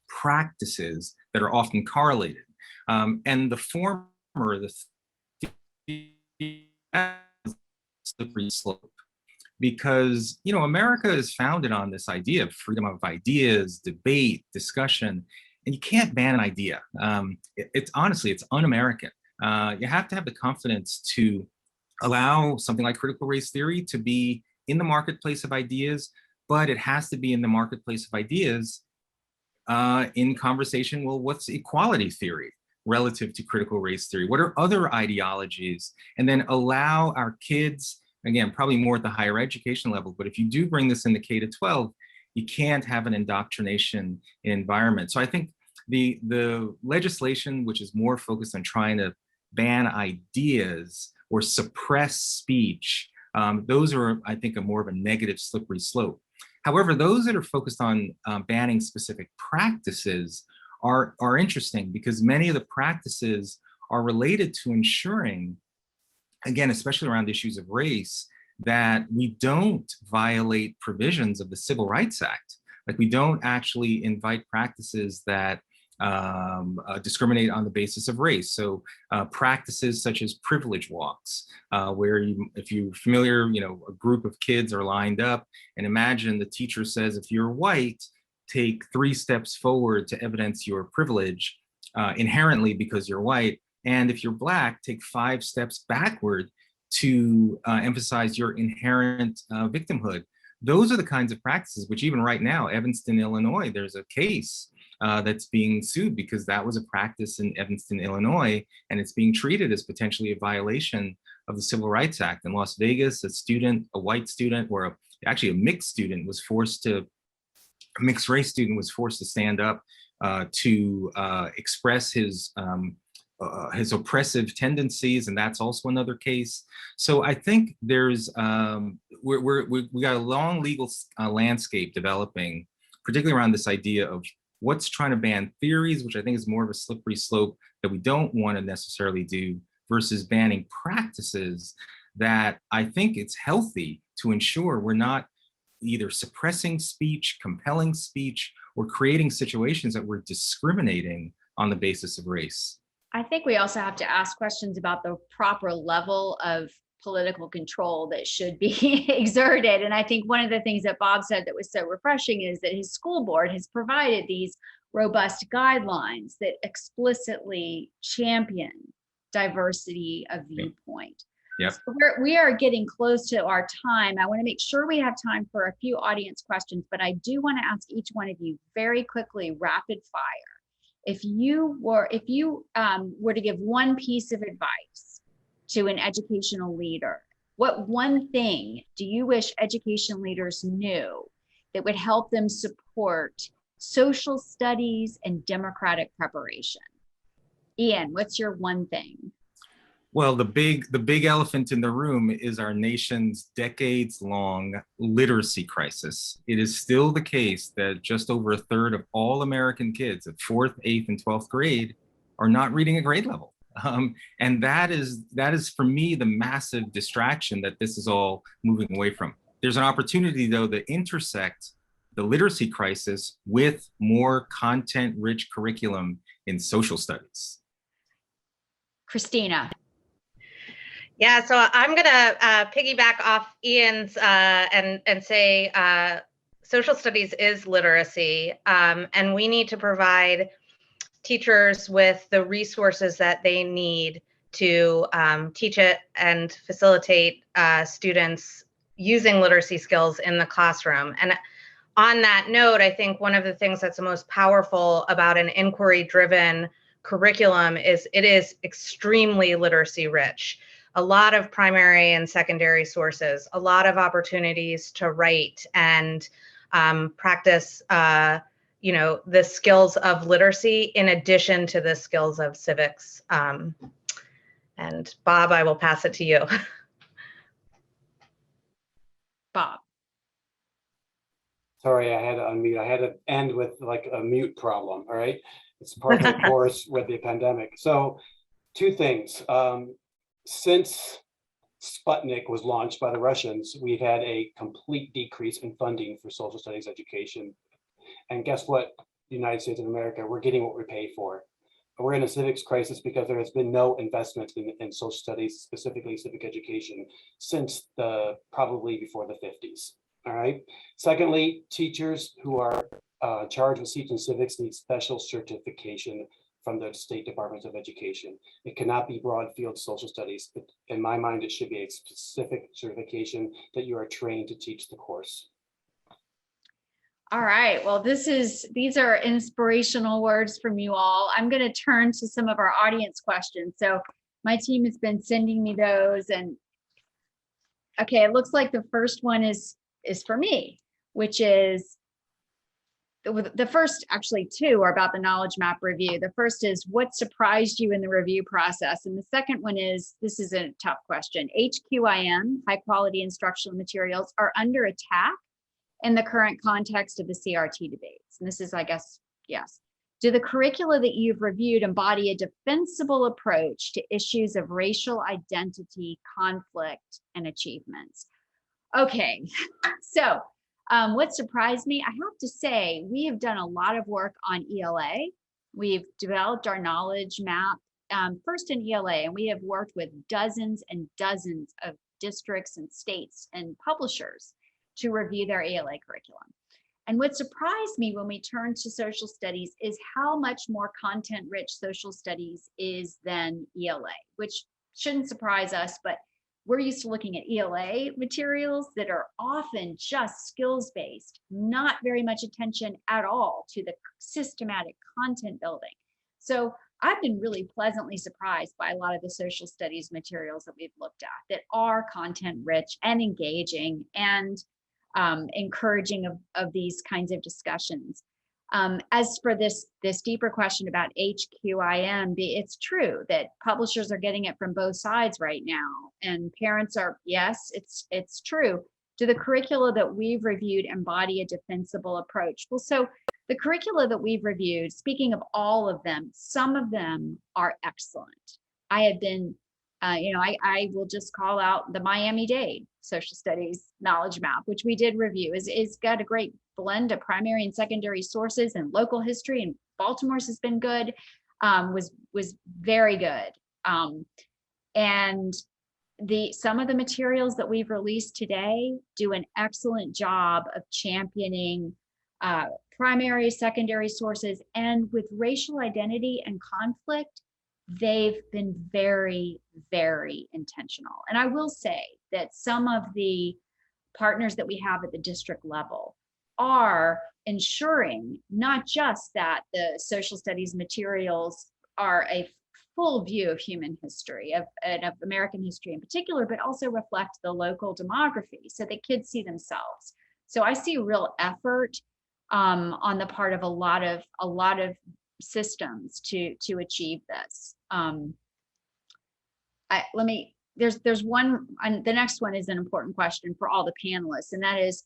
practices that are often correlated. And the former, the slippery slope. Because, America is founded on this idea of freedom of ideas, debate, discussion, and you can't ban an idea. It's honestly, it's un-American. You have to have the confidence to allow something like critical race theory to be in the marketplace of ideas, but it has to be in the marketplace of ideas in conversation. Well, what's equality theory relative to critical race theory? What are other ideologies? And then allow our kids, again, probably more at the higher education level, but if you do bring this into K-12, you can't have an indoctrination environment. So I think the legislation, which is more focused on trying to ban ideas or suppress speech, those are, I think, more of a negative slippery slope. However, those that are focused on banning specific practices are interesting, because many of the practices are related to ensuring, again, especially around issues of race, that we don't violate provisions of the Civil Rights Act. Like, we don't actually invite practices that discriminate on the basis of race. So practices such as privilege walks, where if you're familiar, a group of kids are lined up, and imagine the teacher says, if you're white, take 3 steps forward to evidence your privilege inherently because you're white. And if you're Black, take 5 steps backward to emphasize your inherent victimhood. Those are the kinds of practices which, even right now, Evanston, Illinois, there's a case that's being sued because that was a practice in Evanston, Illinois, and it's being treated as potentially a violation of the Civil Rights Act. In Las Vegas, a white student, or actually a mixed race student was forced to stand up to express his oppressive tendencies, and that's also another case. So I think there's we got a long legal landscape developing, particularly around this idea of what's trying to ban theories, which I think is more of a slippery slope that we don't want to necessarily do, versus banning practices that I think it's healthy to ensure we're not either suppressing speech, compelling speech, or creating situations that we're discriminating on the basis of race. I think we also have to ask questions about the proper level of political control that should be exerted. And I think one of the things that Bob said that was so refreshing is that his school board has provided these robust guidelines that explicitly champion diversity of viewpoint. Yep. So we are getting close to our time. I want to make sure we have time for a few audience questions, but I do want to ask each one of you very quickly, rapid fire. If you were to give one piece of advice to an educational leader, what one thing do you wish education leaders knew that would help them support social studies and democratic preparation? Ian, what's your one thing? Well, the big elephant in the room is our nation's decades-long literacy crisis. It is still the case that just over a third of all American kids at 4th, 8th, and 12th grade are not reading at grade level. And that is for me the massive distraction that this is all moving away from. There's an opportunity though to intersect the literacy crisis with more content-rich curriculum in social studies. Christina. Yeah, so I'm gonna piggyback off Ian's and say social studies is literacy, and we need to provide teachers with the resources that they need to teach it and facilitate students using literacy skills in the classroom. And on that note, I think one of the things that's the most powerful about an inquiry-driven curriculum is it is extremely literacy rich. A lot of primary and secondary sources, a lot of opportunities to write and practice the skills of literacy in addition to the skills of civics. And Bob, I will pass it to you. Bob. Sorry, I had to unmute. I had to end with like a mute problem, all right? It's part of the course with the pandemic. So 2 things. Since Sputnik was launched by the Russians, we've had a complete decrease in funding for social studies education. And guess what, the United States of America, we're getting what we pay for. We're in a civics crisis because there has been no investment in social studies, specifically civic education, since probably before the 50s. All right. Secondly, teachers who are charged with teaching civics need special certification from the State Departments of Education. It cannot be broad field social studies. In my mind, it should be a specific certification that you are trained to teach the course. All right, well, these are inspirational words from you all. I'm going to turn to some of our audience questions. So my team has been sending me those, and okay, it looks like the first one is for me, which is the first, actually 2 are about the knowledge map review. The first is, what surprised you in the review process? And the second one is, this is a tough question. HQIM, high quality instructional materials, are under attack in the current context of the CRT debates. And this is, I guess, yes. Do the curricula that you've reviewed embody a defensible approach to issues of racial identity, conflict, and achievements? Okay, so what surprised me, I have to say, we have done a lot of work on ELA. We've developed our knowledge map first in ELA, and we have worked with dozens and dozens of districts and states and publishers to review their ELA curriculum. And what surprised me when we turned to social studies is how much more content-rich social studies is than ELA, which shouldn't surprise us, but we're used to looking at ELA materials that are often just skills-based, not very much attention at all to the systematic content building. So I've been really pleasantly surprised by a lot of the social studies materials that we've looked at that are content-rich and engaging and encouraging of these kinds of discussions. As for this deeper question about HQIM, it's true that publishers are getting it from both sides right now, and parents are, yes, it's true. Do the curricula that we've reviewed embody a defensible approach? Well, so the curricula that we've reviewed, speaking of all of them, some of them are excellent. I have been, I will just call out the Miami-Dade social studies knowledge map, which we did review. It's got a great blend of primary and secondary sources and local history, and Baltimore's has been good, was very good. And some of the materials that we've released today do an excellent job of championing primary, secondary sources, and with racial identity and conflict, they've been very, very intentional. And I will say that some of the partners that we have at the district level are ensuring not just that the social studies materials are a full view of human history, and of American history in particular, but also reflect the local demography so that kids see themselves. So I see real effort on the part of a lot of systems to achieve this. There's one, and the next one is an important question for all the panelists, and that is,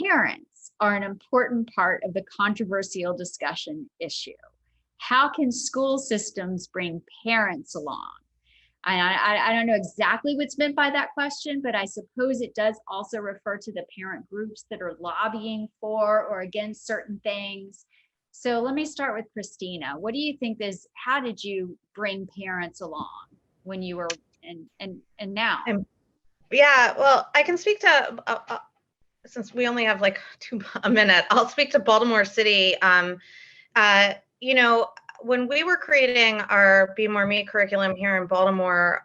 parents are an important part of the controversial discussion issue. How can school systems bring parents along? I don't know exactly what's meant by that question, but I suppose it does also refer to the parent groups that are lobbying for or against certain things. So let me start with Christina. What do you think how did you bring parents along when you were, and now? Yeah, well, I can speak to, since we only have like a minute, I'll speak to Baltimore City. You know, when we were creating our Be More Me curriculum here in Baltimore,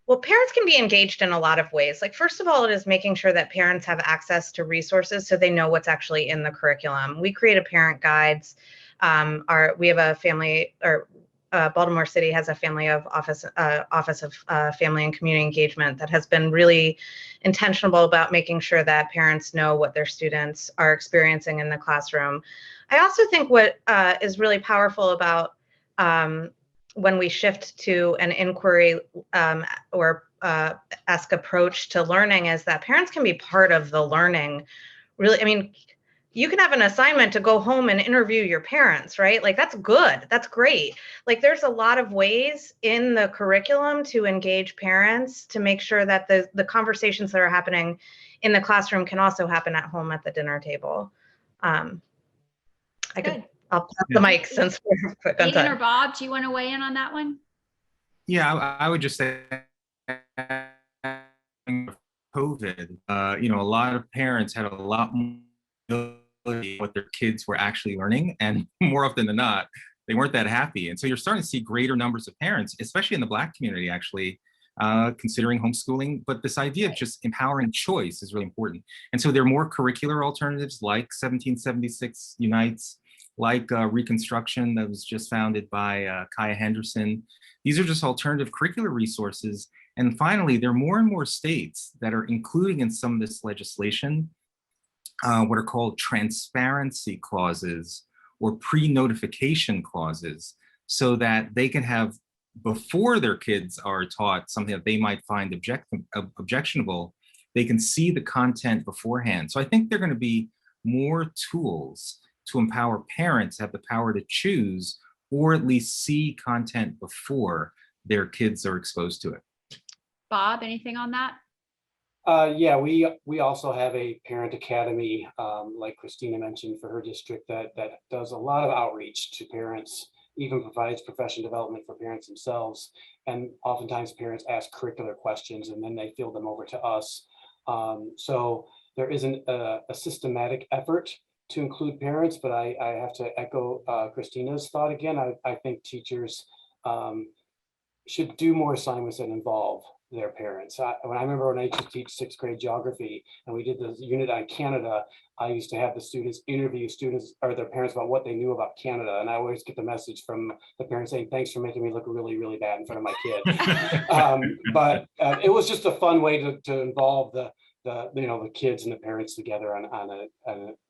well, parents can be engaged in a lot of ways. Like, first of all, it is making sure that parents have access to resources so they know what's actually in the curriculum. We created parent guides. We have a family, or Baltimore City has a family of Office of Family and Community Engagement that has been really intentional about making sure that parents know what their students are experiencing in the classroom. I also think what is really powerful about when we shift to an inquiry or ask approach to learning is that parents can be part of the learning. Really, I mean, you can have an assignment to go home and interview your parents, right? Like, that's good. That's great. Like, there's a lot of ways in the curriculum to engage parents to make sure that the conversations that are happening in the classroom can also happen at home at the dinner table. I'll pass the mic since we're quick on Aidan time. or Bob, do you want to weigh in on that one? Yeah, I would just say COVID, you know, a lot of parents had a lot more what their kids were actually learning, and more often than not, they weren't that happy. And so you're starting to see greater numbers of parents, especially in the Black community, actually considering homeschooling. But this idea of just empowering choice is really important. And so there are more curricular alternatives like 1776 Unites, like Reconstruction that was just founded by Kaya Henderson. These are just alternative curricular resources. And finally, there are more and more states that are including in some of this legislation what are called transparency clauses or pre-notification clauses, so that they can have, before their kids are taught something that they might find objectionable, they can see the content beforehand. So I think there are going to be more tools to empower parents to have the power to choose, or at least see content before their kids are exposed to it. Bob, anything on that? Yeah, we also have a parent academy, like Christina mentioned, for her district that does a lot of outreach to parents, even provides professional development for parents themselves. And oftentimes parents ask curricular questions and then they field them over to us. So there isn't a systematic effort to include parents, but I have to echo Christina's thought again. I think teachers should do more assignments that involve their parents. I remember when I used to teach 6th grade geography and we did the unit on Canada, I used to have the students interview students or their parents about what they knew about Canada. And I always get the message from the parents saying, thanks for making me look really, really bad in front of my kid. But it was just a fun way to involve the kids and the parents together on it.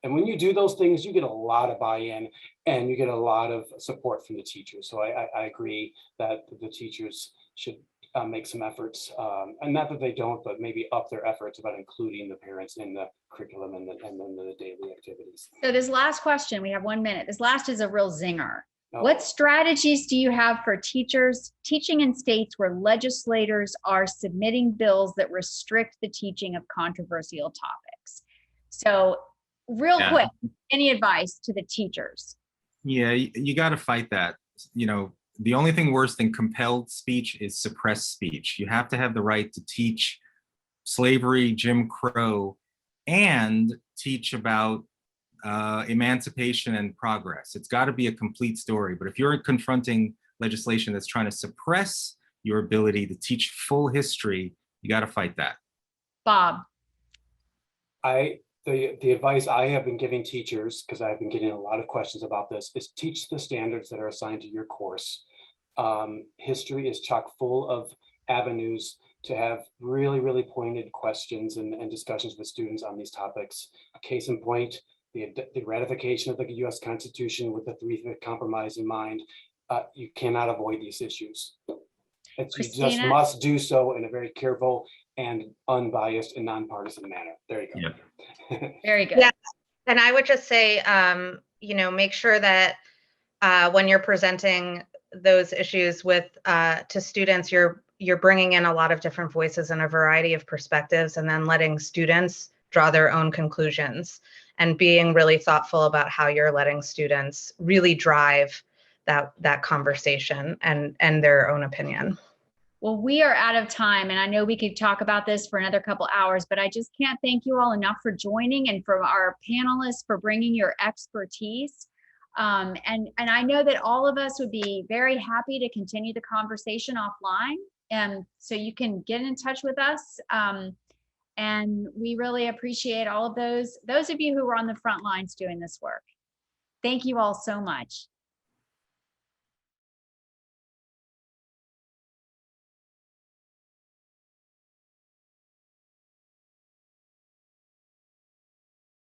And when you do those things, you get a lot of buy-in and you get a lot of support from the teachers. So I agree that the teachers should make some efforts, and not that they don't, but maybe up their efforts about including the parents in the curriculum and then the daily activities. So this last question, we have 1 minute. This last is a real zinger. Oh. What strategies do you have for teachers teaching in states where legislators are submitting bills that restrict the teaching of controversial topics? So real quick, any advice to the teachers? Yeah, you got to fight that. You know, the only thing worse than compelled speech is suppressed speech. You have to have the right to teach slavery, Jim Crow, and teach about emancipation and progress. It's got to be a complete story. But if you're confronting legislation that's trying to suppress your ability to teach full history, you got to fight that. Bob. The advice I have been giving teachers, because I've been getting a lot of questions about this, is teach the standards that are assigned to your course. History is chock full of avenues to have really, really pointed questions and discussions with students on these topics. A case in point, the ratification of the US Constitution with the 3-5 compromise in mind. You cannot avoid these issues. You just must do so in a very careful and unbiased and nonpartisan manner. There you go. Yep. Very good. Yeah. And I would just say, make sure that when you're presenting those issues to students, you're bringing in a lot of different voices and a variety of perspectives, and then letting students draw their own conclusions and being really thoughtful about how you're letting students really drive that conversation and their own opinion. Well, we are out of time, and I know we could talk about this for another couple hours, but I just can't thank you all enough for joining, and for our panelists for bringing your expertise. And I know that all of us would be very happy to continue the conversation offline. And so you can get in touch with us. And we really appreciate all of those of you who were on the front lines doing this work. Thank you all so much.